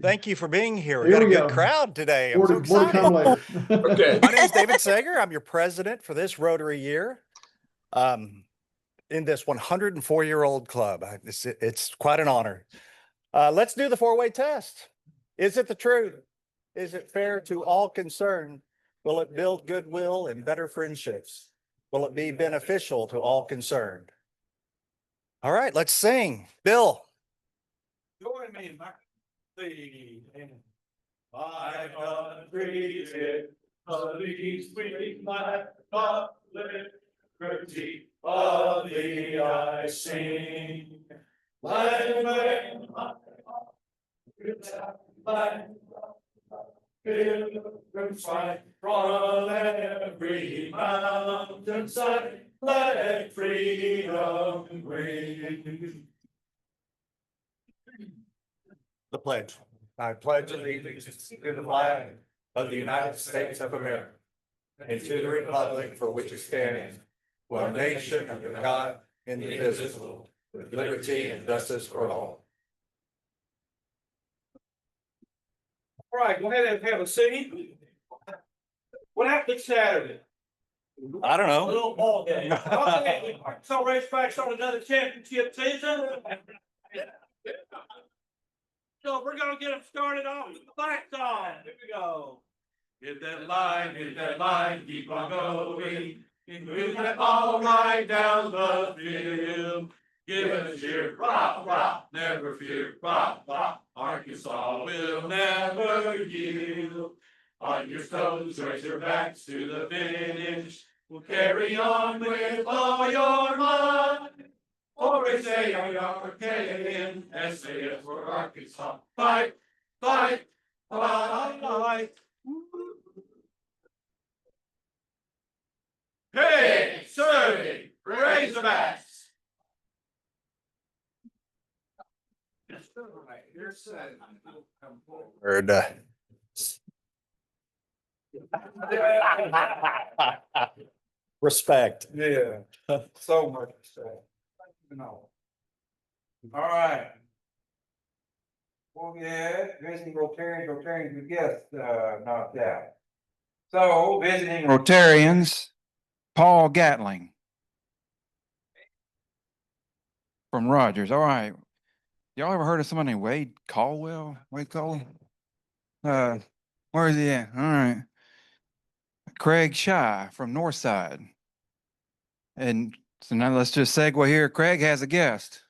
Thank you for being here. We Here got a we good go. crowd today. I'm More so to come excited. later. Okay. My name is David Sager. I'm your president for this Rotary year. In this 104-year-old club. It's quite an honor. Let's do the four-way test. Is it the truth? Is it fair to all concerned? Will it build goodwill and better friendships? Will it be beneficial to all concerned? All right, let's sing. Bill. Join me in my singing. My country is a sweet, my liberty of thee I sing. Land, pilgrims fight from every mountainside, let freedom ring. The pledge. I pledge allegiance to the flag of the United States of America and to the republic for which it stands, one nation under God, indivisible, with liberty and justice for all. All right, go ahead and have a seat. What happened Saturday? I don't A know. little ball game. Okay, so racetracks on another championship season. So we're gonna get them started off with the fight song. Here we go. Hit that line, keep on going. Move that ball right down the field. Give it a cheer, rock, rock, never fear, rock, rock. Arkansas will never yield. On your toes, raise your backs to the finish. We'll carry on with all your might. Or S-A-R-K-A-N, S-A-S for Arkansas. Fight, fight, fight. Hey, Survey, Razorbacks. Heard, respect. Yeah, so much respect. No. All right. Well, yeah, visiting Rotarians, we guess, not that. So, visiting Rotarians, Paul Gatling. From Rogers, all right. Y'all ever heard of somebody named Wade Caldwell? Wade Caldwell? Where is he at? All right. Craig Shy from Northside. And so now let's just segue here. Craig has a guest.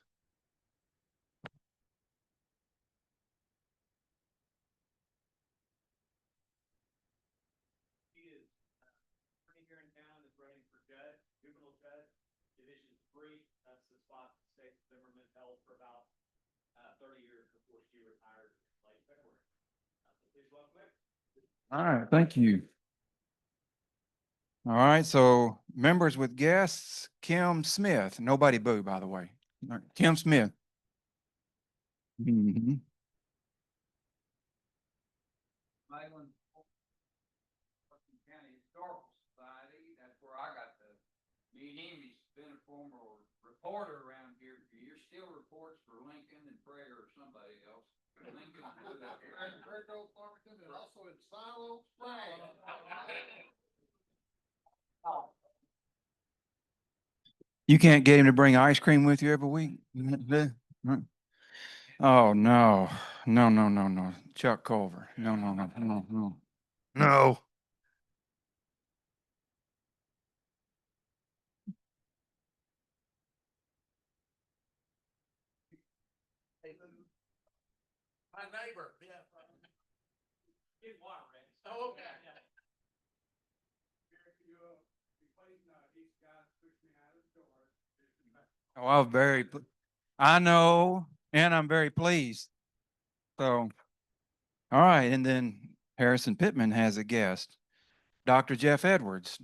He is attorney here in town, is running for judge, juvenile judge, Division 3. That's the spot that State Zimmerman held for about 30 years before she retired late February. So please welcome him. All right, thank you. All right, so members with guests, Kim Smith. Nobody boo, by the way. All right, Kim Smith. Mm-hmm. County Historical Society. That's where I got to meet him. He's been a former reporter around here for years. Still reports for Lincoln and Prayer or somebody else. Lincoln and also in Silo Springs. You can't get him to bring ice cream with you every week? Oh, no. No. Chuck Culver. No. No. My neighbor. Yeah. Get water, Rick. Oh, okay. Oh, I know, and I'm very pleased. So, all right, and then Harrison Pittman has a guest, Dr. Jeff Edwards.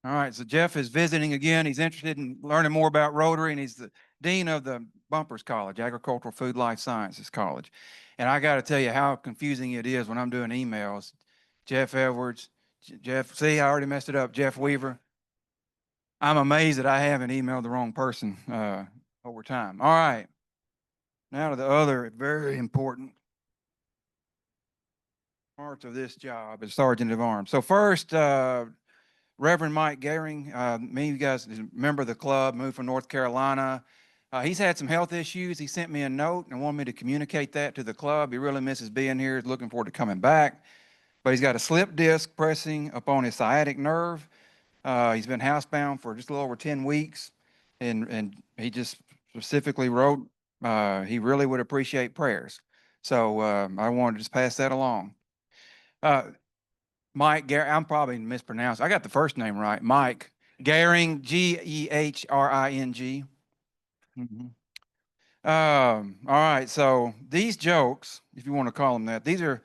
All right, so Jeff is visiting again. He's interested in learning more about Rotary, and he's the dean of the Bumpers College, Agricultural Food Life Sciences College. And I got to tell you how confusing it is when I'm doing emails. Jeff Edwards, see, I already messed it up, Jeff Weaver. I'm amazed that I haven't emailed the wrong person over time. All right. Now to the other very important parts of this job as Sergeant of Arms. So first, Reverend Mike Gehring, me, you guys, is a member of the club, moved from North Carolina. He's had some health issues. He sent me a note and wanted me to communicate that to the club. He really misses being here. He's looking forward to coming back. But he's got a slip disc pressing upon his sciatic nerve. He's been housebound for just a little over 10 weeks. And he just specifically wrote, he really would appreciate prayers. So I wanted to just pass that along. Mike Gehring, I'm probably mispronounced. I got the first name right. Mike Gehring, Gehring. All right. So these jokes, if you want to call them that, these are,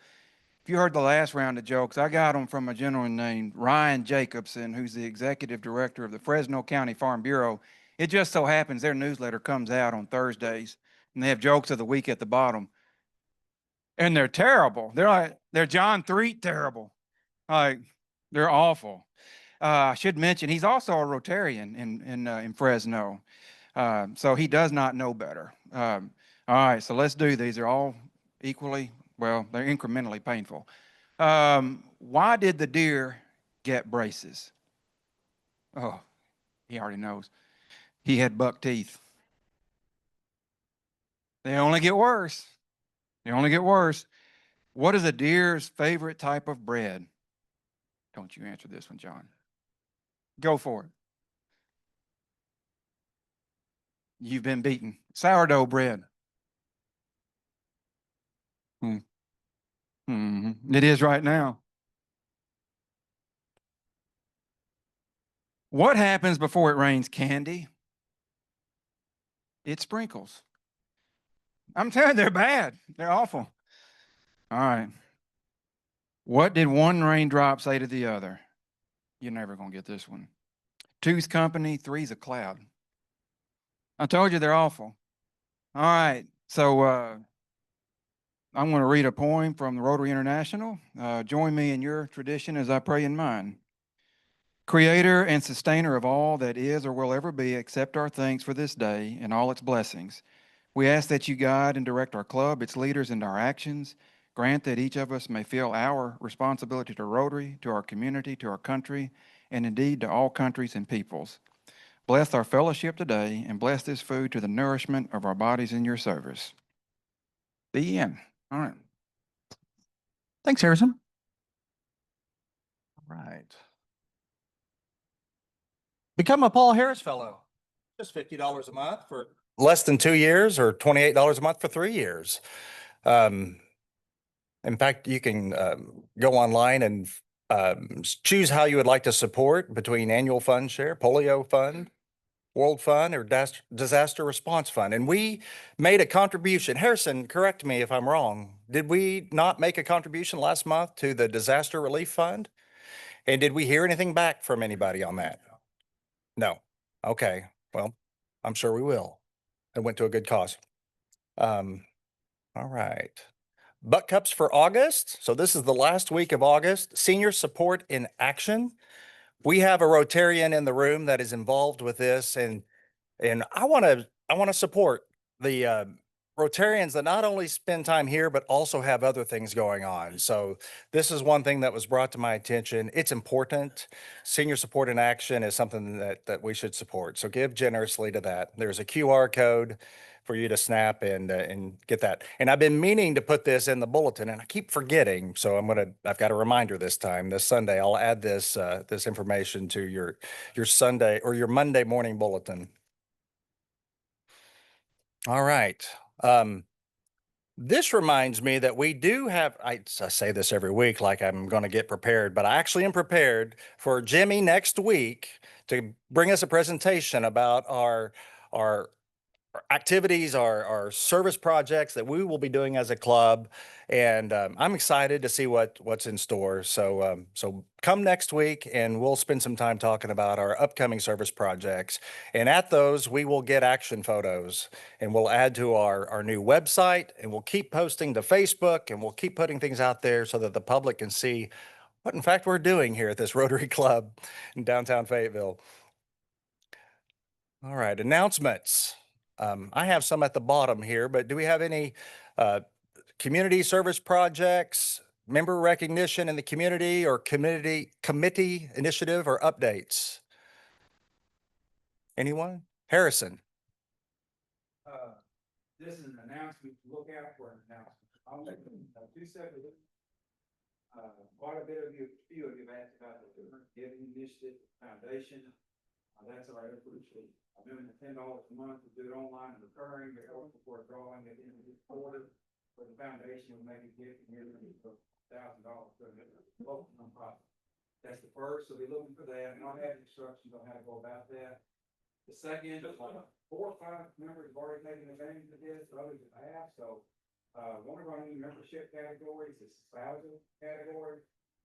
if you heard the last round of jokes, I got them from a gentleman named Ryan Jacobson, who's the executive director of the Fresno County Farm Bureau. It just so happens their newsletter comes out on Thursdays, and they have jokes of the week at the bottom. And they're terrible. They're John Threet terrible. Like, they're awful. I should mention he's also a Rotarian in Fresno, so he does not know better. All right, so let's do these. They're all equally, well, they're incrementally painful. Why did the deer get braces? Oh, he already knows. He had buck teeth. They only get worse. They only get worse. What is a deer's favorite type of bread? Don't you answer this one, John. Go for it. You've been beaten. Sourdough bread. It is right now. What happens before it rains candy? It sprinkles. I'm telling you, they're bad. They're awful. All right. What did one raindrop say to the other? You're never going to get this one. Two's company, three's a cloud. I told you they're awful. All right. So I'm going to read a poem from the Rotary International. Join me in your tradition as I pray in mine. Creator and sustainer of all that is or will ever be, accept our thanks for this day and all its blessings. We ask that you guide and direct our club, its leaders, and our actions. Grant that each of us may feel our responsibility to Rotary, to our community, to our country, and indeed to all countries and peoples. Bless our fellowship today and bless this food to the nourishment of our bodies in your service. The end. All right. Thanks, Harrison. All right. Become a Paul Harris Fellow. Just $50 a month for less than 2 years, or $28 a month for 3 years. In fact, you can go online and choose how you would like to support between annual fund share, polio fund, world fund, or disaster response fund. And we made a contribution. Harrison, correct me if I'm wrong. Did we not make a contribution last month to the disaster relief fund? And did we hear anything back from anybody on that? No. Okay. Well, I'm sure we will. It went to a good cause. All right. Butt Cups for August. So this is the last week of August. Senior Support in Action. We have a Rotarian in the room that is involved with this, and I want to support the Rotarians that not only spend time here but also have other things going on. So this is one thing that was brought to my attention. It's important. Senior Support in Action is something that we should support. So give generously to that. There's a QR code for you to snap and get that. And I've been meaning to put this in the bulletin, and I keep forgetting. So I've got a reminder this time. This Sunday, I'll add this this information to your Sunday or your Monday morning bulletin. All right. This reminds me that we do have, I say this every week like I'm going to get prepared, but I actually am prepared for Jimmy next week to bring us a presentation about our activities, our service projects that we will be doing as a club. And I'm excited to see what's in store. So come next week and we'll spend some time talking about our upcoming service projects. And at those, we will get action photos and we'll add to our new website, and we'll keep posting to Facebook, and we'll keep putting things out there so that the public can see what in fact we're doing here at this Rotary Club in downtown Fayetteville. All right, announcements. I have some at the bottom here, but do we have any community service projects, member recognition in the community or committee initiative or updates? Anyone? Harrison? This is an announcement to look out for an announcement. I'll make two separate. Quite a bit of you, few of you have asked about the Giving Initiative Foundation. That's our effort. I'm doing the $10 a month to do it online and recurring, but also for drawing at the end of this quarter. For the foundation, will make a gift nearly for $1,000 to the local nonprofit. That's the first, so we're looking for that, and I'll have instructions on how to go about that. The second, 4 or 5 members have already taken advantage of this, others have, so one of our new membership categories is spousal category,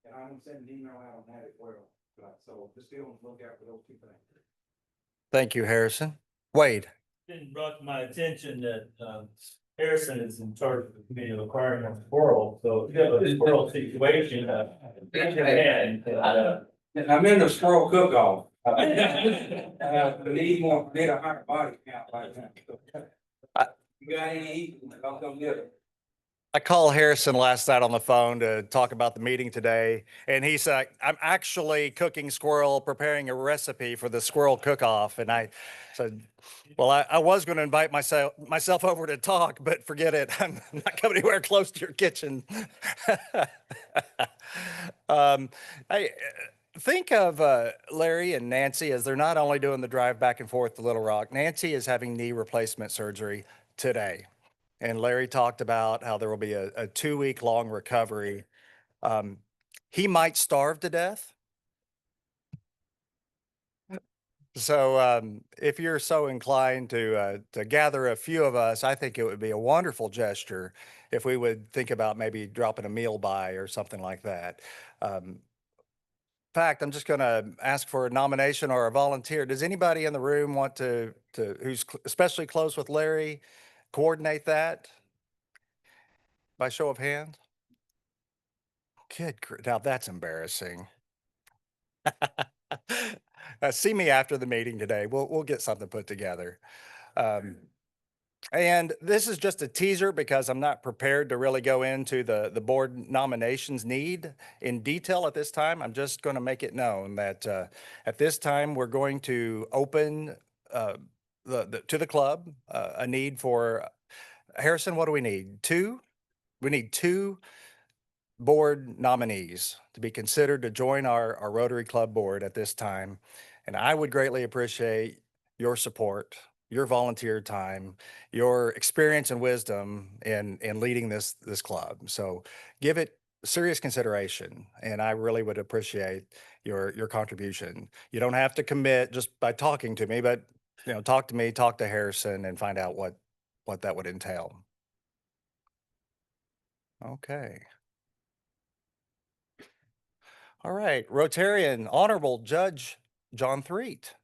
and I'm gonna send an email out on that as well. So just be on the lookout for those 2 things. Thank you, Harrison. Wade? It brought to my attention that Harrison is in charge of the committee of acquiring a squirrel, so if you have a squirrel situation, raise your hand. And I'm in the squirrel cook-off. Need more, need a higher body count like that. You got any eating, I'll come get it. I called Harrison last night on the phone to talk about the meeting today, and he said, I'm actually cooking squirrel, preparing a recipe for the squirrel cook-off. And I said, well, I was going to invite myself over to talk, but forget it. I'm not coming anywhere close to your kitchen. I think of Larry and Nancy as they're not only doing the drive back and forth to Little Rock. Nancy is having knee replacement surgery today. And Larry talked about how there will be a 2-week long recovery. He might starve to death. So if you're so inclined to gather a few of us, I think it would be a wonderful gesture if we would think about maybe dropping a meal by or something like that. In fact, I'm just going to ask for a nomination or a volunteer. Does anybody in the room want to who's especially close with Larry, coordinate that? By show of hands? Now that's embarrassing. See me after the meeting today. We'll get something put together. And this is just a teaser because I'm not prepared to really go into the board nominations need in detail at this time. I'm just going to make it known that at this time we're going to open to the club a need for Harrison. What do we need? 2? We need 2 board nominees to be considered to join our Rotary Club board at this time. And I would greatly appreciate your support, your volunteer time, your experience and wisdom in leading this club. So give it serious consideration, and I really would appreciate your contribution. You don't have to commit just by talking to me, but talk to me, talk to Harrison, and find out what that would entail. Okay. All right, Rotarian Honorable Judge John Threet.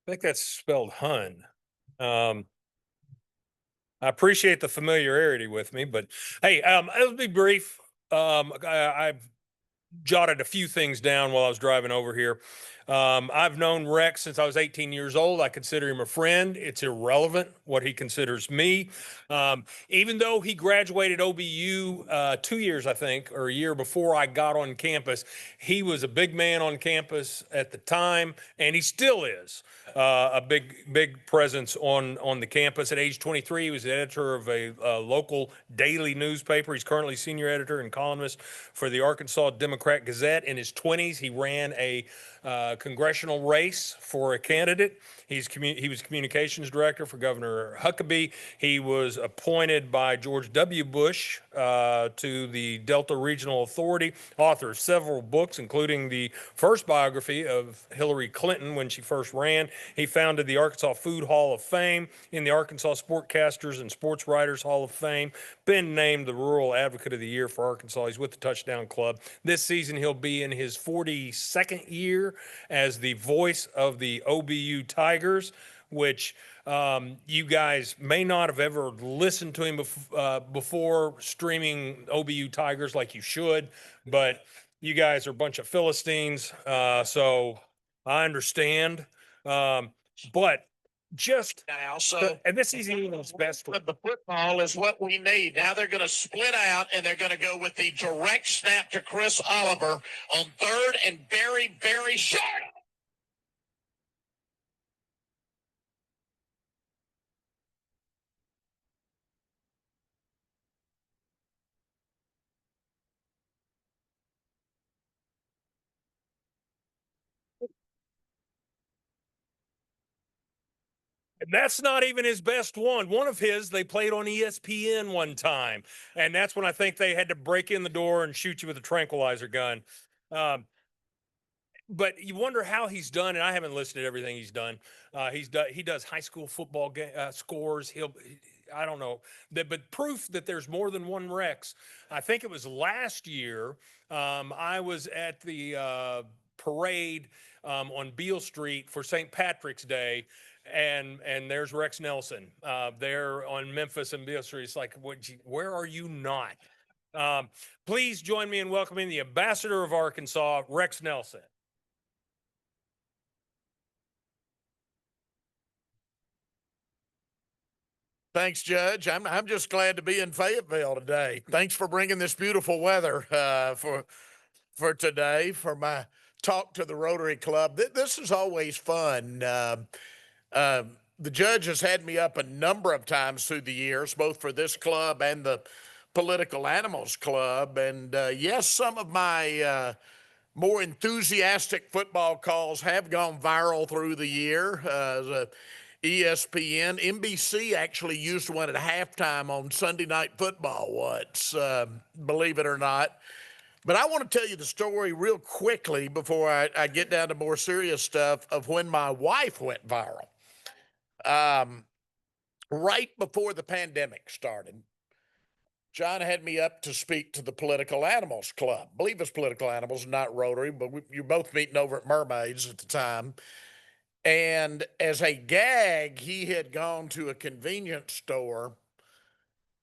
I think that's spelled Hun. I appreciate the familiarity with me, but hey, it'll be brief. I've jotted a few things down while I was driving over here. I've known Rex since I was 18 years old. I consider him a friend. It's irrelevant what he considers me. Even though he graduated OBU 2 years, I think, or a year before I got on campus, he was a big man on campus at the time, and he still is a big presence on the campus. At age 23, he was the editor of a local daily newspaper. He's currently senior editor and columnist for the Arkansas Democrat Gazette. In his 20s, he ran a congressional race for a candidate. He was communications director for Governor Huckabee. He was appointed by George W. Bush to the Delta Regional Authority, author of several books, including the first biography of Hillary Clinton when she first ran. He founded the Arkansas Food Hall of Fame, in the Arkansas Sportcasters and Sports Writers Hall of Fame, been named the Rural Advocate of the Year for Arkansas. He's with the Touchdown Club. This season, he'll be in his 42nd year as the voice of the OBU Tigers, which you guys may not have ever listened to him before streaming OBU Tigers like you should, but you guys are a bunch of Philistines, so I understand. but just, now, so and this isn't even his best one. but the football is what we need. Now they're going to split out and they're going to go with the direct snap to Chris Oliver on third and very, very short. And that's not even his best one. One of his, they played on ESPN one time. And that's when I think they had to break in the door and shoot you with a tranquilizer gun. But you wonder how he's done, and I haven't listed everything he's done. He does high school football scores. I don't know, but proof that there's more than one Rex. I think it was last year. I was at the parade on Beale Street for St. Patrick's Day, and there's Rex Nelson there on Memphis and Beale Street. It's like, where are you not? Please join me in welcoming the ambassador of Arkansas, Rex Nelson. Thanks, Judge. I'm just glad to be in Fayetteville today. Thanks for bringing this beautiful weather for today for my talk to the Rotary Club. This is always fun. The judge has had me up a number of times through the years, both for this club and the Political Animals Club. And yes, some of my more enthusiastic football calls have gone viral through the year. ESPN, NBC actually used one at halftime on Sunday Night Football once, believe it or not. But I want to tell you the story real quickly before I get down to more serious stuff of when my wife went viral. Right before the pandemic started, John had me up to speak to the Political Animals Club. I believe it's Political Animals, not Rotary, but you're both meeting over at Mermaids at the time. And as a gag, he had gone to a convenience store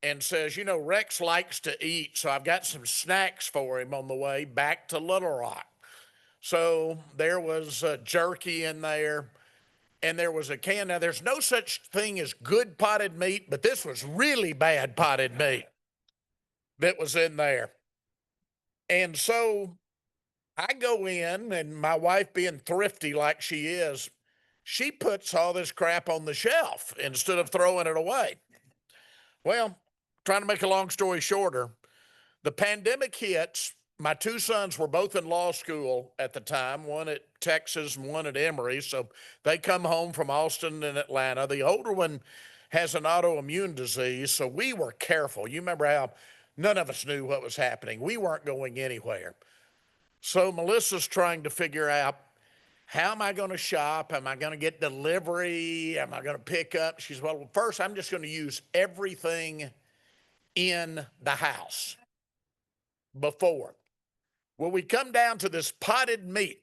and says, you know, Rex likes to eat, so I've got some snacks for him on the way back to Little Rock. So there was jerky in there, and there was a can. Now, there's no such thing as good potted meat, but this was really bad potted meat that was in there. And so I go in, and my wife, being thrifty like she is, she puts all this crap on the shelf instead of throwing it away. Well, trying to make a long story shorter, the pandemic hits. My two sons were both in law school at the time, one at Texas and one at Emory. So they come home from Austin and Atlanta. The older one has an autoimmune disease, so we were careful. You remember how none of us knew what was happening. We weren't going anywhere. So Melissa's trying to figure out, how am I going to shop? Am I going to get delivery? Am I going to pick up? She's, well, first, I'm just going to use everything in the house before. Well, we come down to this potted meat.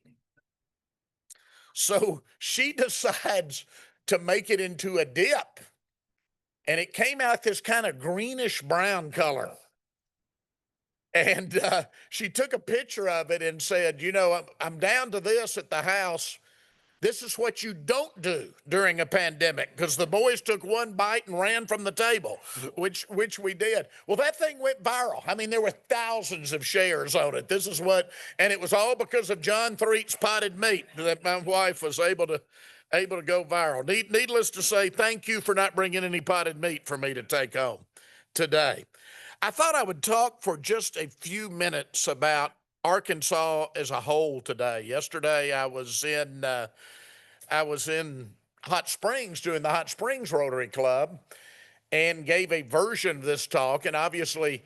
So she decides to make it into a dip. And it came out this kind of greenish brown color. And she took a picture of it and said, you know, I'm down to this at the house. This is what you don't do during a pandemic, because the boys took one bite and ran from the table, which we did. Well, that thing went viral. I mean, there were thousands of shares on it. This is what, and it was all because of John Threet's potted meat that my wife was able to go viral. Needless to say, thank you for not bringing any potted meat for me to take home today. I thought I would talk for just a few minutes about Arkansas as a whole today. Yesterday, I was in Hot Springs doing the Hot Springs Rotary Club and gave a version of this talk. And obviously,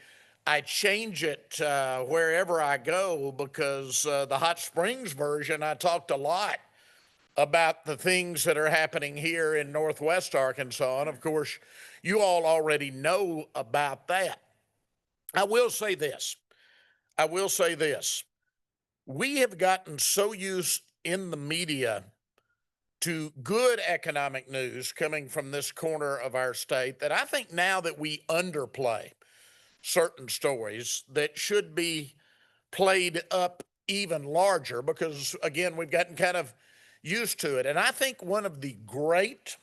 I change it wherever I go, because the Hot Springs version, I talked a lot about the things that are happening here in Northwest Arkansas. And of course, you all already know about that. I will say this. We have gotten so used in the media to good economic news coming from this corner of our state that I think now that we underplay certain stories that should be played up even larger, because again, we've gotten kind of used to it. And I think one of the great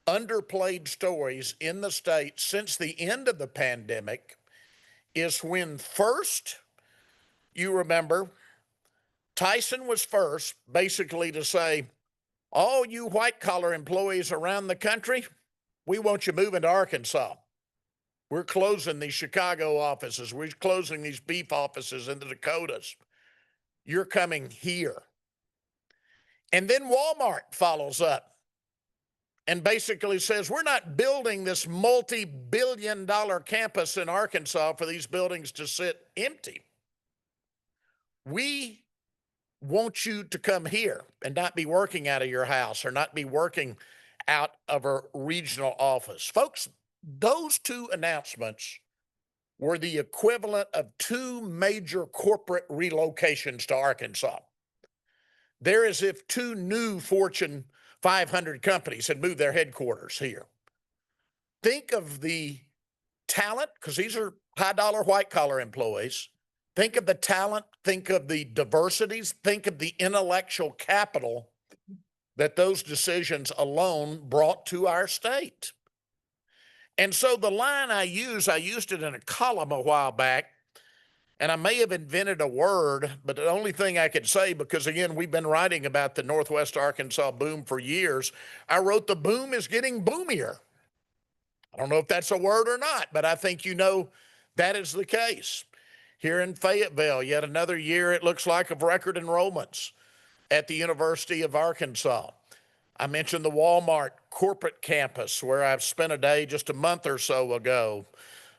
underplayed stories in the state since the end of the pandemic is when first, you remember, Tyson was first basically to say, all you white collar employees around the country, we want you moving to Arkansas. We're closing these Chicago offices. We're closing these beef offices in the Dakotas. You're coming here. And then Walmart follows up and basically says, we're not building this multi-billion-dollar campus in Arkansas for these buildings to sit empty. We want you to come here and not be working out of your house or not be working out of a regional office. Folks, those two announcements were the equivalent of two major corporate relocations to Arkansas. They're as if two new Fortune 500 companies had moved their headquarters here. Think of the talent, because these are high dollar white collar employees. Think of the talent, think of the diversities, think of the intellectual capital that those decisions alone brought to our state. And so the line I used it in a column a while back, and I may have invented a word, but the only thing I could say, because again, we've been writing about the Northwest Arkansas boom for years, I wrote the boom is getting boomier. I don't know if that's a word or not, but I think you know that is the case. Here in Fayetteville, yet another year, it looks like, of record enrollments at the University of Arkansas. I mentioned the Walmart corporate campus where I've spent a day just a month or so ago.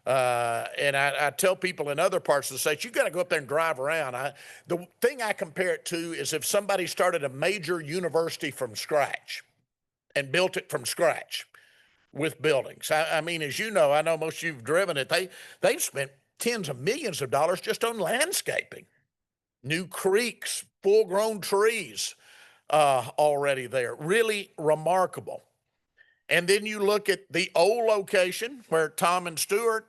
And I tell people in other parts of the state, you got to go up there and drive around. The thing I compare it to is if somebody started a major university from scratch and built it from scratch with buildings. I mean, as you know, I know most of you've driven it. They've spent tens of millions of dollars just on landscaping, new creeks, full-grown trees already there. Really remarkable. And then you look at the old location where Tom and Stuart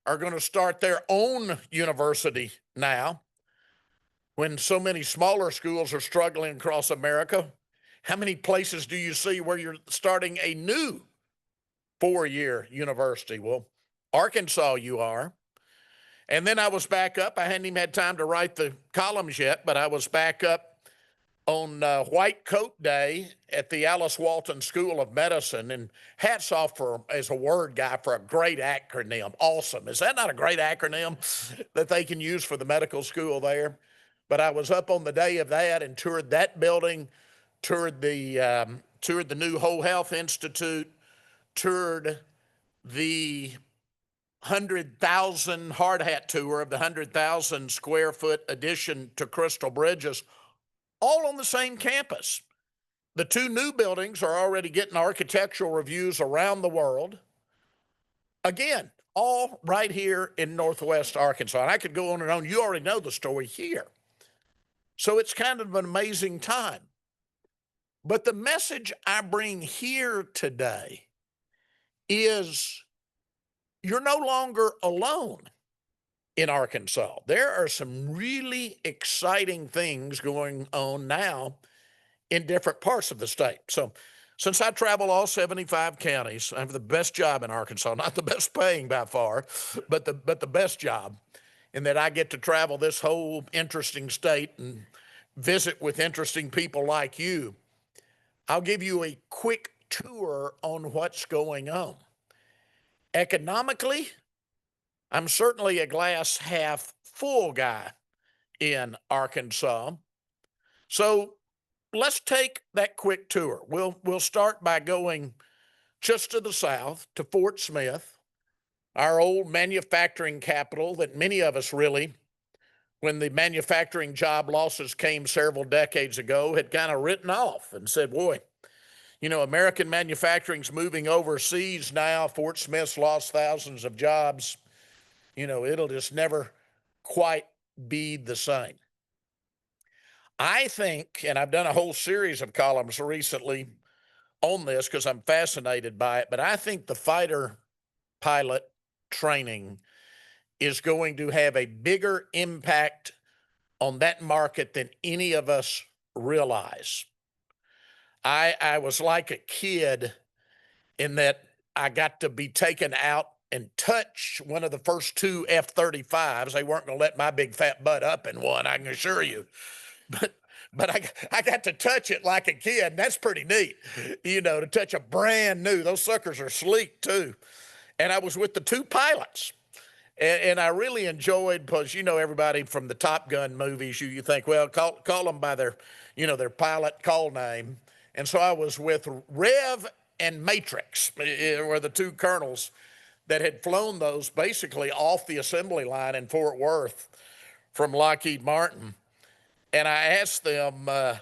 are going to start their own university now, when so many smaller schools are struggling across America. How many places do you see where you're starting a new 4-year university? Well, Arkansas you are. And then I was back up. I hadn't even had time to write the columns yet, but I was back up on White Coat Day at the Alice Walton School of Medicine, and hats off for, as a word guy, for a great acronym. Awesome. Is that not a great acronym that they can use for the medical school there? But I was up on the day of that and toured that building, toured the new Whole Health Institute, toured the 100,000 hard hat tour of the 100,000 square foot addition to Crystal Bridges, all on the same campus. The two new buildings are already getting architectural reviews around the world. Again, all right here in Northwest Arkansas. And I could go on and on. You already know the story here. So it's kind of an amazing time. But the message I bring here today is you're no longer alone in Arkansas. There are some really exciting things going on now in different parts of the state. So since I travel all 75 counties, I have the best job in Arkansas, not the best paying by far, but the best job, in that I get to travel this whole interesting state and visit with interesting people like you. I'll give you a quick tour on what's going on. Economically, I'm certainly a glass half full guy in Arkansas. So let's take that quick tour. We'll start by going just to the south to Fort Smith, our old manufacturing capital that many of us really, when the manufacturing job losses came several decades ago, had kind of written off and said, boy, you know, American manufacturing's moving overseas now. Fort Smith's lost thousands of jobs. You know, it'll just never quite be the same. I think, and I've done a whole series of columns recently on this because I'm fascinated by it, but I think the fighter pilot training is going to have a bigger impact on that market than any of us realize. I was like a kid in that I got to be taken out and touch one of the first two F-35s. They weren't going to let my big fat butt up in one, I can assure you. But I got to touch it like a kid, and that's pretty neat, to touch a brand new. Those suckers are sleek too. And I was with the two pilots. And I really enjoyed, because everybody from the Top Gun movies, you think, well, call them by their their pilot call name. And so I was with Rev and Matrix, were the two colonels that had flown those basically off the assembly line in Fort Worth from Lockheed Martin. And I asked them, I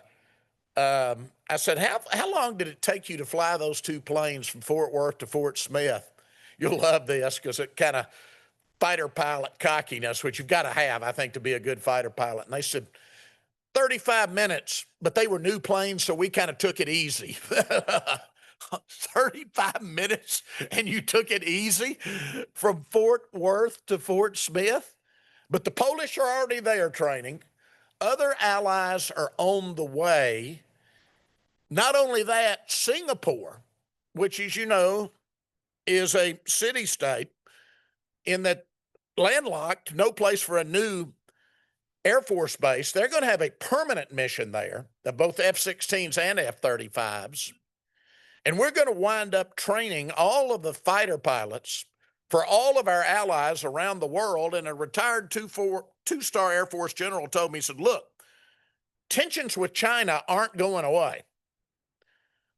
said, how long did it take you to fly those two planes from Fort Worth to Fort Smith? You'll love this, because it kind of fighter pilot cockiness, which you've got to have, I think, to be a good fighter pilot. And they said 35 minutes, but they were new planes, so we kind of took it easy. 35 minutes and you took it easy from Fort Worth to Fort Smith? But the Polish are already there training. Other allies are on the way. Not only that, Singapore, which, as you know, is a city-state in that landlocked, no place for a new Air Force base. They're going to have a permanent mission there of both F-16s and F-35s. And we're going to wind up training all of the fighter pilots for all of our allies around the world. And a retired two-star Air Force general told me, he said, look, tensions with China aren't going away.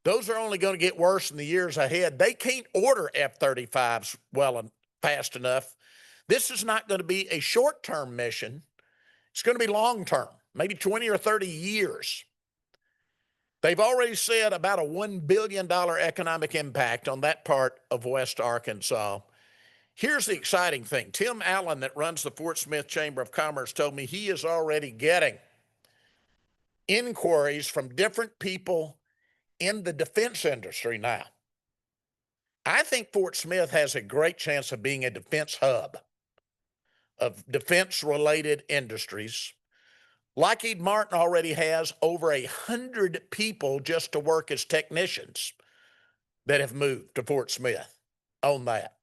Those are only going to get worse in the years ahead. They can't order F-35s well and fast enough. This is not going to be a short-term mission. It's going to be long-term, maybe 20 or 30 years. They've already said about a $1 billion economic impact on that part of West Arkansas. Here's the exciting thing. Tim Allen, that runs the Fort Smith Chamber of Commerce, told me he is already getting inquiries from different people in the defense industry now. I think Fort Smith has a great chance of being a defense hub of defense-related industries. Lockheed Martin already has over 100 people just to work as technicians that have moved to Fort Smith on that.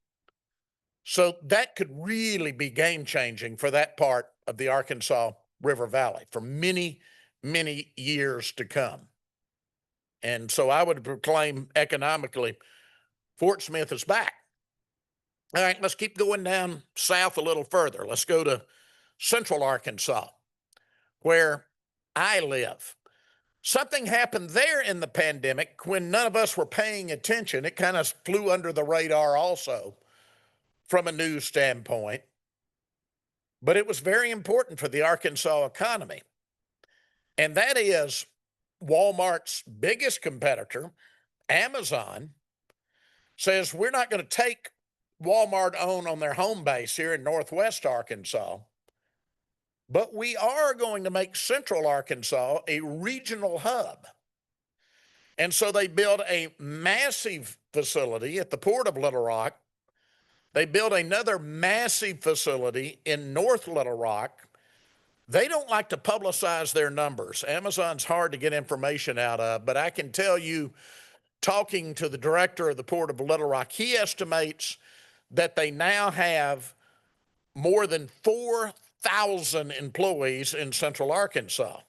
So that could really be game-changing for that part of the Arkansas River Valley for many, many years to come. And so I would proclaim economically, Fort Smith is back. All right, let's keep going down south a little further. Let's go to central Arkansas, where I live. Something happened there in the pandemic when none of us were paying attention. It kind of flew under the radar also from a news standpoint, but it was very important for the Arkansas economy. And that is Walmart's biggest competitor, Amazon, says we're not going to take Walmart on their home base here in Northwest Arkansas, but we are going to make Central Arkansas a regional hub. And so they built a massive facility at the Port of Little Rock. They built another massive facility in North Little Rock. They don't like to publicize their numbers. Amazon's hard to get information out of, but I can tell you, talking to the director of the Port of Little Rock, he estimates that they now have more than 4,000 employees in Central Arkansas.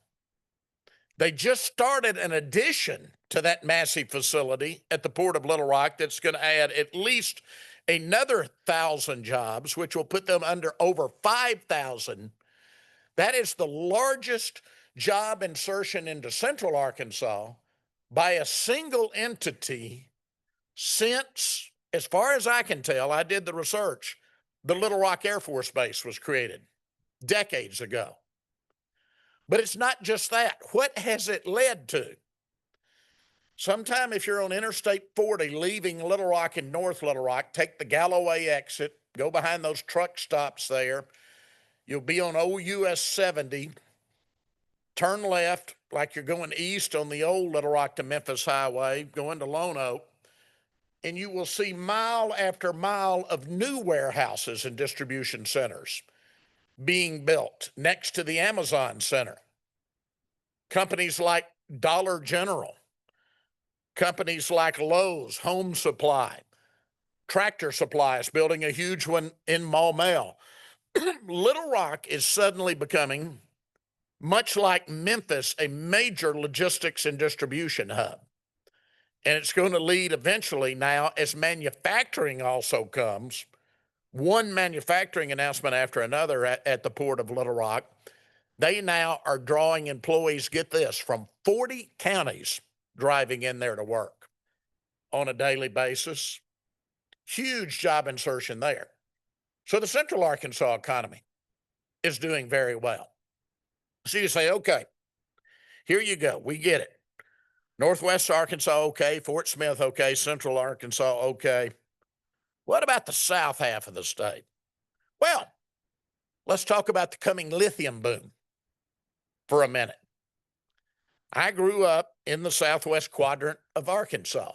They just started an addition to that massive facility at the Port of Little Rock that's going to add at least another 1,000 jobs, which will put them under over 5,000. That is the largest job insertion into Central Arkansas by a single entity since, as far as I can tell, I did the research, the Little Rock Air Force Base was created decades ago. But it's not just that. What has it led to? Sometime if you're on Interstate 40 leaving Little Rock and North Little Rock, take the Galloway exit, go behind those truck stops there. You'll be on old US 70, turn left like you're going east on the old Little Rock to Memphis Highway, going to Lone Oak, and you will see mile after mile of new warehouses and distribution centers being built next to the Amazon Center. Companies like Dollar General Companies like Lowe's, Home Supply, Tractor Supply is building a huge one in Maumelle. Little Rock is suddenly becoming, much like Memphis, a major logistics and distribution hub. And it's going to lead eventually now, as manufacturing also comes, one manufacturing announcement after another at the Port of Little Rock. They now are drawing employees, get this, from 40 counties driving in there to work on a daily basis. Huge job insertion there. So the Central Arkansas economy is doing very well. So you say, okay, here you go. We get it. Northwest Arkansas, okay. Fort Smith, okay. Central Arkansas, okay. What about the south half of the state? Well, let's talk about the coming lithium boom for a minute. I grew up in the southwest quadrant of Arkansas.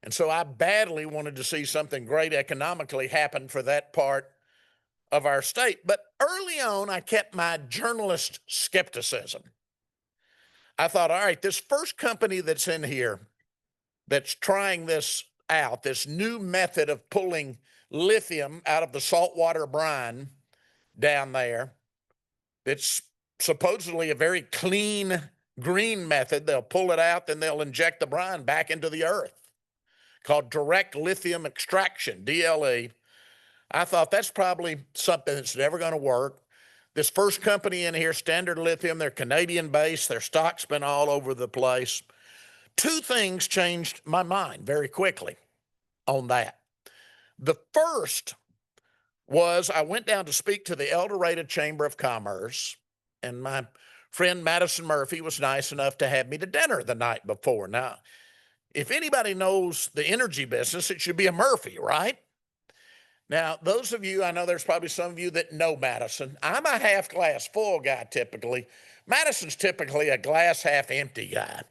And so I badly wanted to see something great economically happen for that part of our state. But early on, I kept my journalist skepticism. I thought, all right, this first company that's in here that's trying this out, this new method of pulling lithium out of the saltwater brine down there, it's supposedly a very clean, green method. They'll pull it out, then they'll inject the brine back into the earth, called direct lithium extraction, DLE. I thought that's probably something that's never going to work. This first company in here, Standard Lithium, they're Canadian based, their stock's been all over the place. Two things changed my mind very quickly on that. The first was I went down to speak to the El Dorado Chamber of Commerce, and my friend Madison Murphy was nice enough to have me to dinner the night before. Now, if anybody knows the energy business, it should be a Murphy, right? Now, those of you, I know there's probably some of you that know Madison. I'm a half glass full guy typically. Madison's typically a glass half empty guy.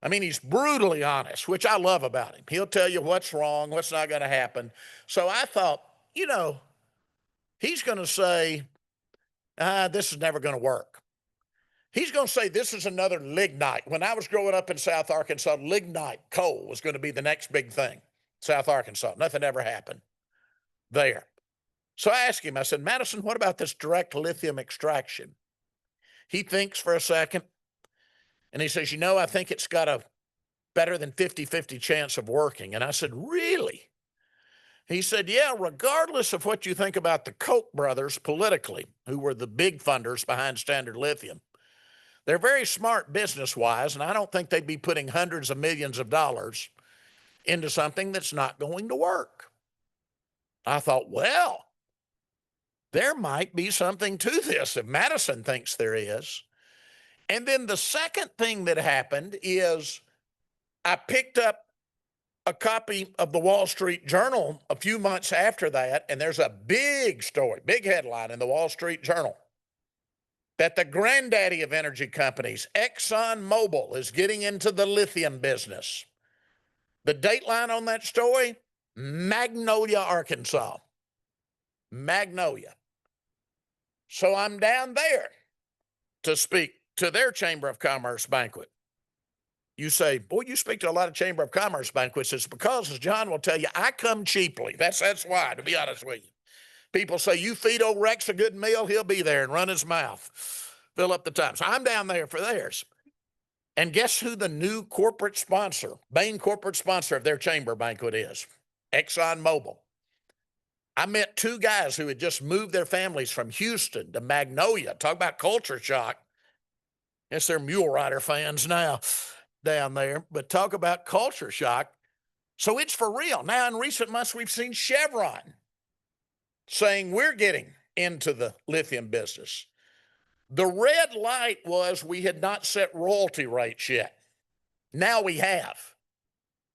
I mean, he's brutally honest, which I love about him. He'll tell you what's wrong, what's not going to happen. So I thought, you know, he's going to say, this is never going to work. He's going to say this is another lignite. When I was growing up in South Arkansas, lignite coal was going to be the next big thing. South Arkansas, nothing ever happened there. So I asked him, I said, Madison, what about this direct lithium extraction? He thinks for a second, and he says, I think it's got a better than 50-50 chance of working. And I said, really? He said, yeah, regardless of what you think about the Koch brothers politically, who were the big funders behind Standard Lithium, they're very smart business-wise, and I don't think they'd be putting hundreds of millions of dollars into something that's not going to work. I thought, well, there might be something to this if Madison thinks there is. And then the second thing that happened is I picked up a copy of the Wall Street Journal a few months after that, and there's a big story, big headline in the Wall Street Journal that the granddaddy of energy companies, ExxonMobil, is getting into the lithium business. The dateline on that story, Magnolia, Arkansas. Magnolia. So I'm down there to speak to their Chamber of Commerce banquet. You say, boy, you speak to a lot of Chamber of Commerce banquets. It's because, as John will tell you, I come cheaply. That's why, to be honest with you. People say, you feed old Rex a good meal, he'll be there and run his mouth, fill up the time. So I'm down there for theirs. And guess who the new corporate sponsor, main corporate sponsor of their chamber banquet is? ExxonMobil. I met two guys who had just moved their families from Houston to Magnolia. Talk about culture shock. Yes, they're mule rider fans now down there, but talk about culture shock. So it's for real. Now, in recent months, we've seen Chevron saying we're getting into the lithium business. The red light was we had not set royalty rates yet. Now we have.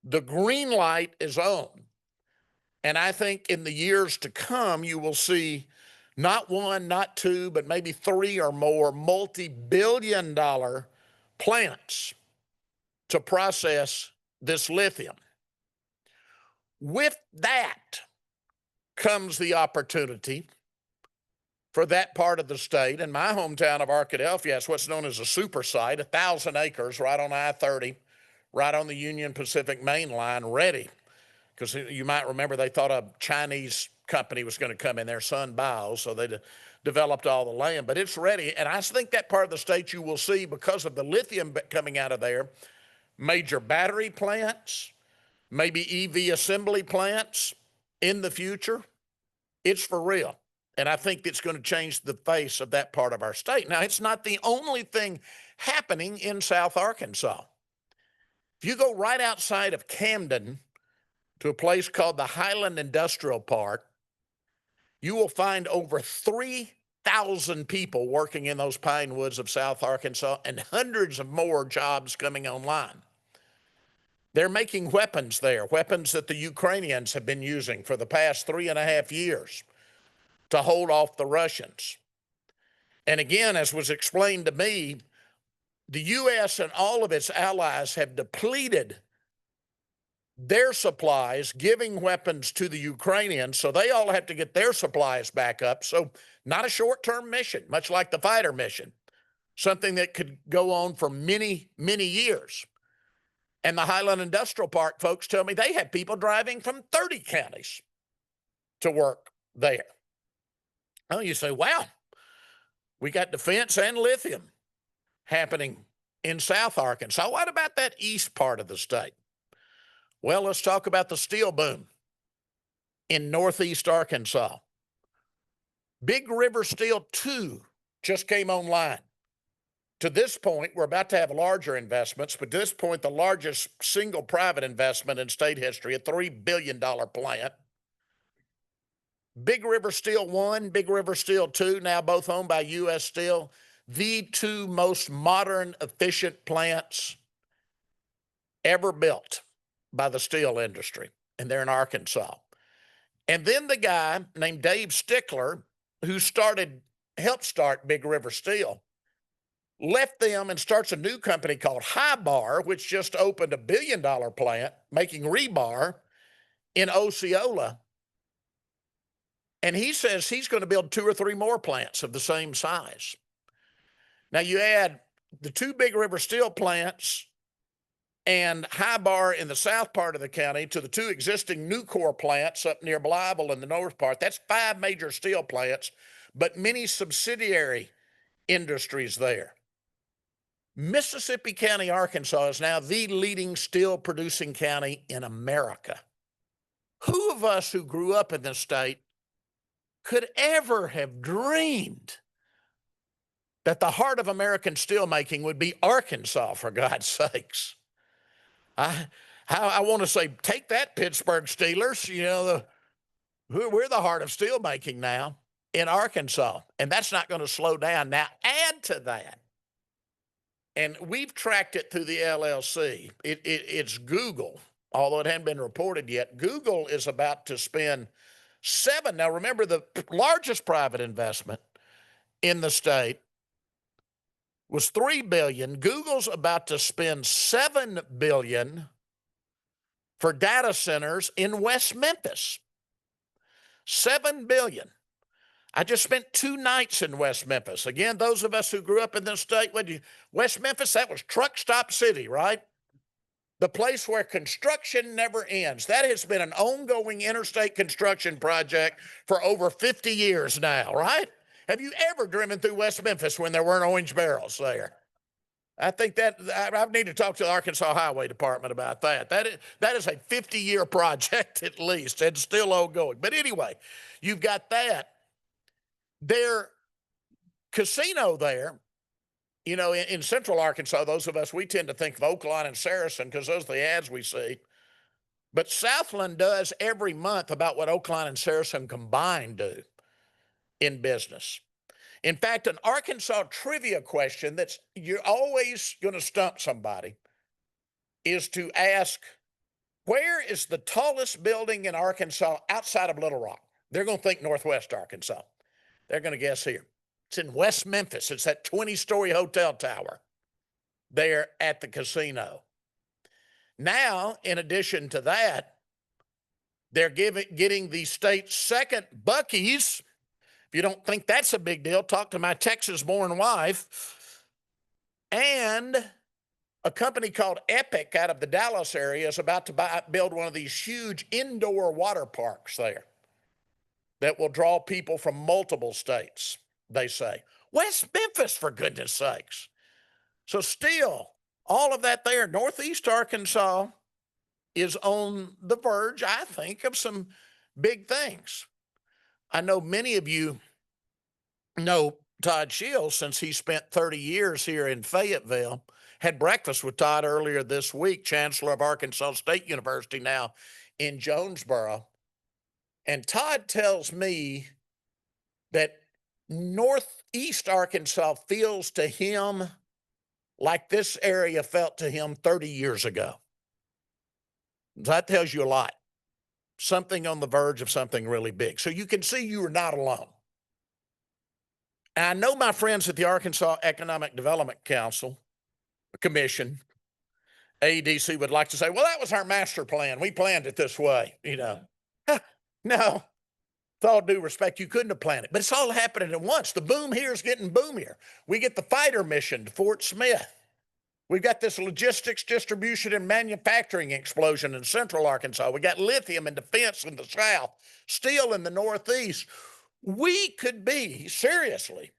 The green light is on. And I think in the years to come, you will see not one, not two, but maybe three or more multi-billion-dollar plants to process this lithium. With that comes the opportunity for that part of the state. In my hometown of Arkadelphia, it's what's known as a super site, 1,000 acres right on I-30, right on the Union Pacific Main Line, ready. Because you might remember they thought a Chinese company was going to come in there, Sunbao, so they developed all the land. But it's ready, and I think that part of the state you will see, because of the lithium coming out of there, major battery plants, maybe EV assembly plants in the future. It's for real. And I think it's going to change the face of that part of our state. Now, it's not the only thing happening in South Arkansas. If you go right outside of Camden to a place called the Highland Industrial Park, you will find over 3,000 people working in those pine woods of South Arkansas and hundreds of more jobs coming online. They're making weapons there, weapons that the Ukrainians have been using for the past 3.5 years to hold off the Russians. And again, as was explained to me, the U.S. and all of its allies have depleted their supplies, giving weapons to the Ukrainians, so they all have to get their supplies back up. So not a short-term mission, much like the fighter mission, something that could go on for many, many years. And the Highland Industrial Park folks tell me they have people driving from 30 counties to work there. Oh, you say, wow, we got defense and lithium happening in South Arkansas. What about that east part of the state? Well, let's talk about the steel boom in northeast Arkansas. Big River Steel 2 just came online. To this point, we're about to have larger investments, but to this point, the largest single private investment in state history, a $3 billion plant. Big River Steel 1, Big River Steel 2, now both owned by U.S. Steel, the two most modern, efficient plants ever built by the steel industry, and they're in Arkansas. And then the guy named Dave Stickler, who helped start Big River Steel, left them and starts a new company called Bar, which just opened a $1 billion plant making rebar in Osceola. And he says he's going to build 2 or 3 more plants of the same size. Now you add the 2 Big River Steel plants and Bar in the south part of the county to the 2 existing Nucor plants up near Blytheville in the north part. That's 5 major steel plants, but many subsidiary industries there. Mississippi County, Arkansas is now the leading steel producing county in America. Who of us who grew up in this state could ever have dreamed that the heart of American steelmaking would be Arkansas, for God's sakes? I want to say, take that, Pittsburgh Steelers. You know, we're the heart of steelmaking now in Arkansas, and that's not going to slow down. Now, add to that, and we've tracked it through the LLC. It's Google, although it hadn't been reported yet. Google is about to spend now remember, the largest private investment in the state was $3 billion. Google's about to spend $7 billion for data centers in West Memphis. $7 billion. I just spent 2 nights in West Memphis. Again, those of us who grew up in this state, West Memphis, that was truck stop city, right? The place where construction never ends. That has been an ongoing interstate construction project for over 50 years now, right? Have you ever driven through West Memphis when there weren't orange barrels there? I think that I need to talk to the Arkansas Highway Department about that. That is a 50-year project at least, and still ongoing. But anyway, you've got that. Their casino there, you know, in central Arkansas, those of us, we tend to think of Oakland and Saracen because those are the ads we see. But Southland does every month about what Oakland and Saracen combined do in business. In fact, an Arkansas trivia question that's you're always going to stump somebody is to ask, where is the tallest building in Arkansas outside of Little Rock? They're going to think Northwest Arkansas. They're going to guess here. It's in West Memphis. It's that 20-story hotel tower there at the casino. Now, in addition to that, they're getting the state's second Buc-ee's. If you don't think that's a big deal, talk to my Texas-born wife. And a company called Epic out of the Dallas area is about to build one of these huge indoor water parks there that will draw people from multiple states, they say. West Memphis, for goodness sakes. So still, all of that there, Northeast Arkansas is on the verge, I think, of some big things. I know many of you know Todd Shields since he spent 30 years here in Fayetteville. Had breakfast with Todd earlier this week, Chancellor of Arkansas State University now in Jonesboro. And Todd tells me that Northeast Arkansas feels to him like this area felt to him 30 years ago. That tells you a lot. Something on the verge of something really big. So you can see you are not alone. And I know my friends at the Arkansas Economic Development Commission, AEDC, would like to say, well, that was our master plan. We planned it this way, you know. No, with all due respect, you couldn't have planned it. But it's all happening at once. The boom here is getting boomier. We get the fighter mission to Fort Smith. We've got this logistics, distribution, and manufacturing explosion in central Arkansas. We got lithium and defense in the south, steel in the northeast. We could be, seriously,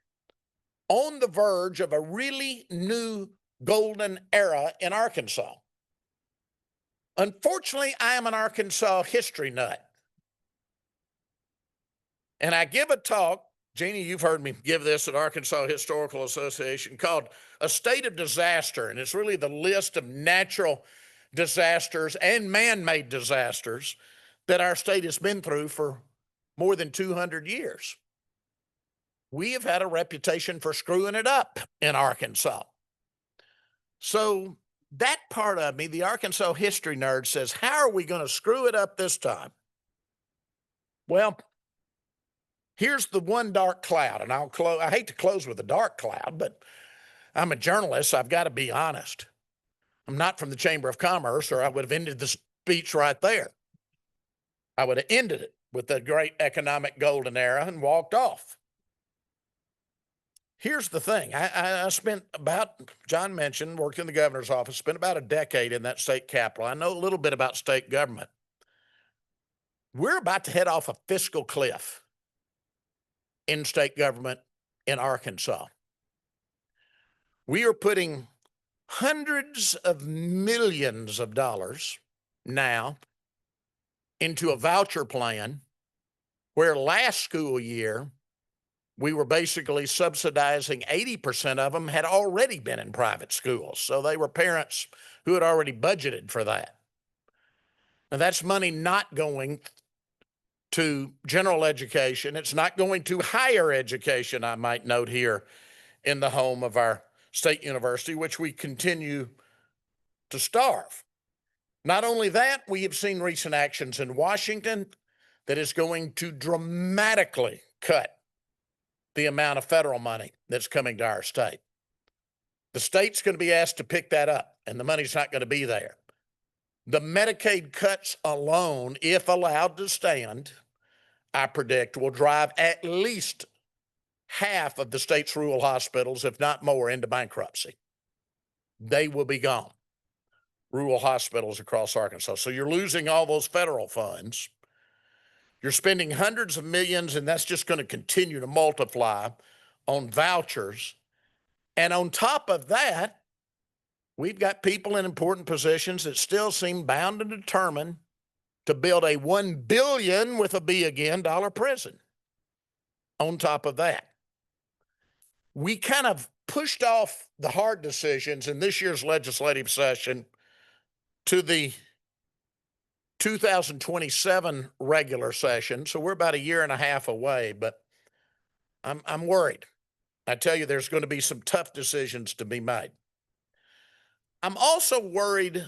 on the verge of a really new golden era in Arkansas. Unfortunately, I am an Arkansas history nut. And I give a talk, Jeannie, you've heard me give this at Arkansas Historical Association, called A State of Disaster. And it's really the list of natural disasters and man-made disasters that our state has been through for more than 200 years. We have had a reputation for screwing it up in Arkansas. So that part of me, the Arkansas history nerd, says, how are we going to screw it up this time? Well, here's the one dark cloud, and I hate to close with a dark cloud, but I'm a journalist, so I've got to be honest. I'm not from the Chamber of Commerce, or I would have ended the speech right there. I would have ended it with the great economic golden era and walked off. Here's the thing. I spent about, John mentioned, worked in the governor's office, spent about a decade in that state capitol. I know a little bit about state government. We're about to head off a fiscal cliff in state government in Arkansas. We are putting hundreds of millions of dollars now into a voucher plan where last school year we were basically subsidizing 80% of them had already been in private schools. So they were parents who had already budgeted for that. Now that's money not going to general education. It's not going to higher education, I might note here, in the home of our state university, which we continue to starve. Not only that, we have seen recent actions in Washington that is going to dramatically cut the amount of federal money that's coming to our state. The state's going to be asked to pick that up, and the money's not going to be there. The Medicaid cuts alone, if allowed to stand, I predict will drive at least half of the state's rural hospitals, if not more, into bankruptcy. They will be gone. Rural hospitals across Arkansas. So you're losing all those federal funds. You're spending hundreds of millions, and that's just going to continue to multiply on vouchers. And on top of that, we've got people in important positions that still seem bound and determined to build a $1 billion, with a B again, dollar prison. On top of that, we kind of pushed off the hard decisions in this year's legislative session to the 2027 regular session. So we're about a year and a half away, but I'm worried. I tell you, there's going to be some tough decisions to be made. I'm also worried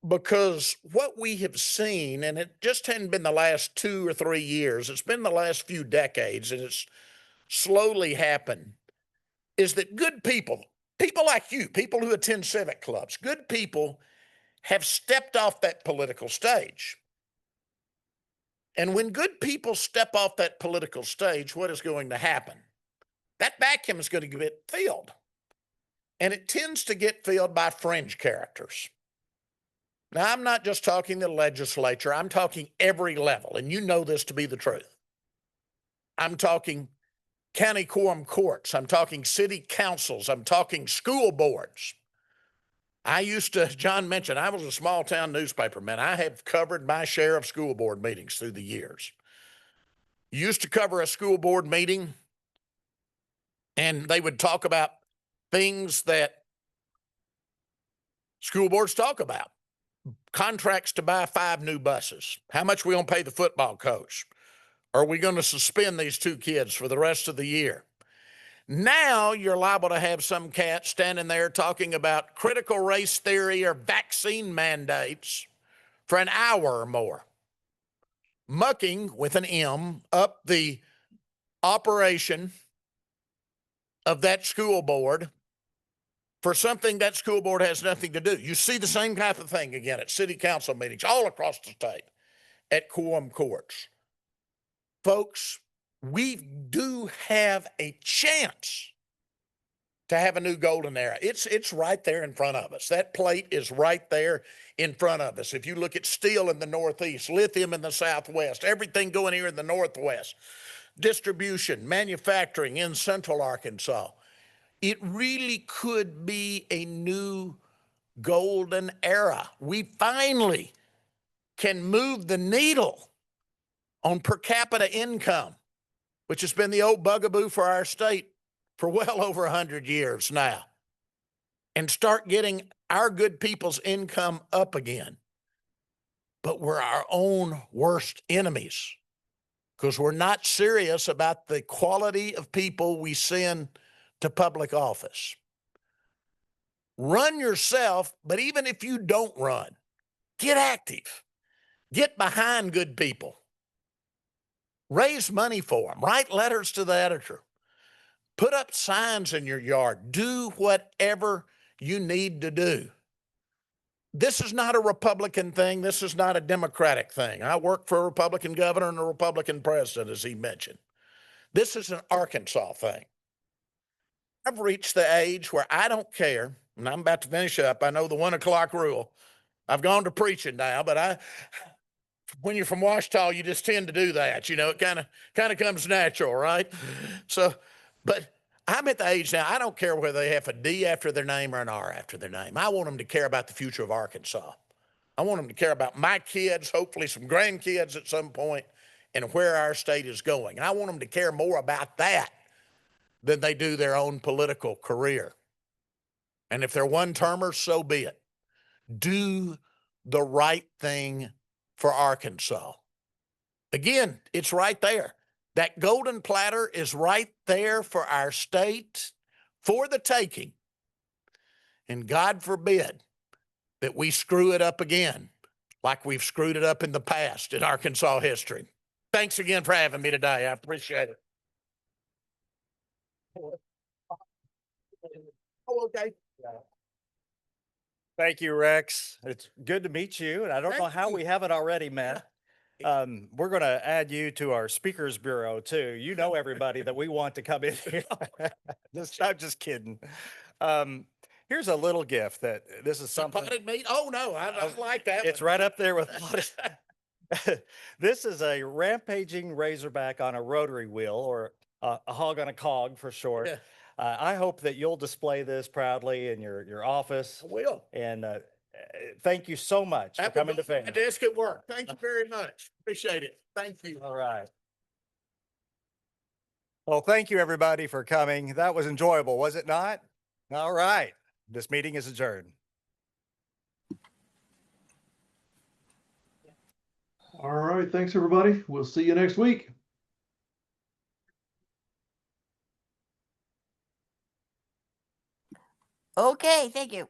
because what we have seen, and it just hadn't been the last 2 or 3 years, it's been the last few decades, and it's slowly happened, is that good people, people like you, people who attend civic clubs, good people have stepped off that political stage. And when good people step off that political stage, what is going to happen? That vacuum is going to get filled. And it tends to get filled by fringe characters. Now, I'm not just talking the legislature, I'm talking every level, and you know this to be the truth. I'm talking county quorum courts, I'm talking city councils, I'm talking school boards. I used to, John mentioned, I was a small town newspaper man. I have covered my share of school board meetings through the years. Used to cover a school board meeting, and they would talk about things that school boards talk about. Contracts to buy 5 new buses. How much we gonna pay the football coach? Are we gonna suspend these 2 kids for the rest of the year? Now you're liable to have some cat standing there talking about critical race theory or vaccine mandates for an hour or more, mucking with an M up the operation of that school board for something that school board has nothing to do. You see the same type of thing again at city council meetings all across the state, at quorum courts. Folks, we do have a chance to have a new golden era. It's right there in front of us. That plate is right there in front of us. If you look at steel in the Northeast, lithium in the Southwest, everything going here in the Northwest, distribution, manufacturing in Central Arkansas, it really could be a new golden era. We finally can move the needle on per capita income, which has been the old bugaboo for our state for well over 100 years now, and start getting our good people's income up again. But we're our own worst enemies because we're not serious about the quality of people we send to public office. Run yourself, but even if you don't run, get active. Get behind good people. Raise money for them. Write letters to the editor. Put up signs in your yard. Do whatever you need to do. This is not a Republican thing. This is not a Democratic thing. I work for a Republican governor and a Republican president, as he mentioned. This is an Arkansas thing. I've reached the age where I don't care, and I'm about to finish up. I know the 1 o'clock rule. I've gone to preaching now, but when you're from Ouachita, you just tend to do that. You know, it kind of comes natural, right? So, but I'm at the age now, I don't care whether they have a D after their name or an R after their name. I want them to care about the future of Arkansas. I want them to care about my kids, hopefully some grandkids at some point, and where our state is going. I want them to care more about that than they do their own political career. And if they're one-termers, so be it. Do the right thing for Arkansas. Again, it's right there. That golden platter is right there for our state, for the taking. And God forbid that we screw it up again like we've screwed it up in the past in Arkansas history. Thanks again for having me today. I appreciate it. Oh, okay. Thank you, Rex. It's good to meet you, and I don't know Thank how you. we haven't already met. We're going to add you to our speakers bureau too. You know everybody that we want to come in here. I'm just kidding. Here's a little gift that this is Some something. potted meat? Oh, no, I like that It's one. right up there with potted. This is a rampaging razorback on a rotary wheel, or a hog on a cog for short. Yeah. I hope that you'll display this proudly in your office. I will. And thank you so much for That will coming go to on my Fayetteville. desk at work. Thank you very much. Appreciate it. Thank you. All right. Well, thank you everybody for coming. That was enjoyable, was it not? All right. This meeting is adjourned. All right. Thanks, everybody. We'll see you next week. Okay, thank you.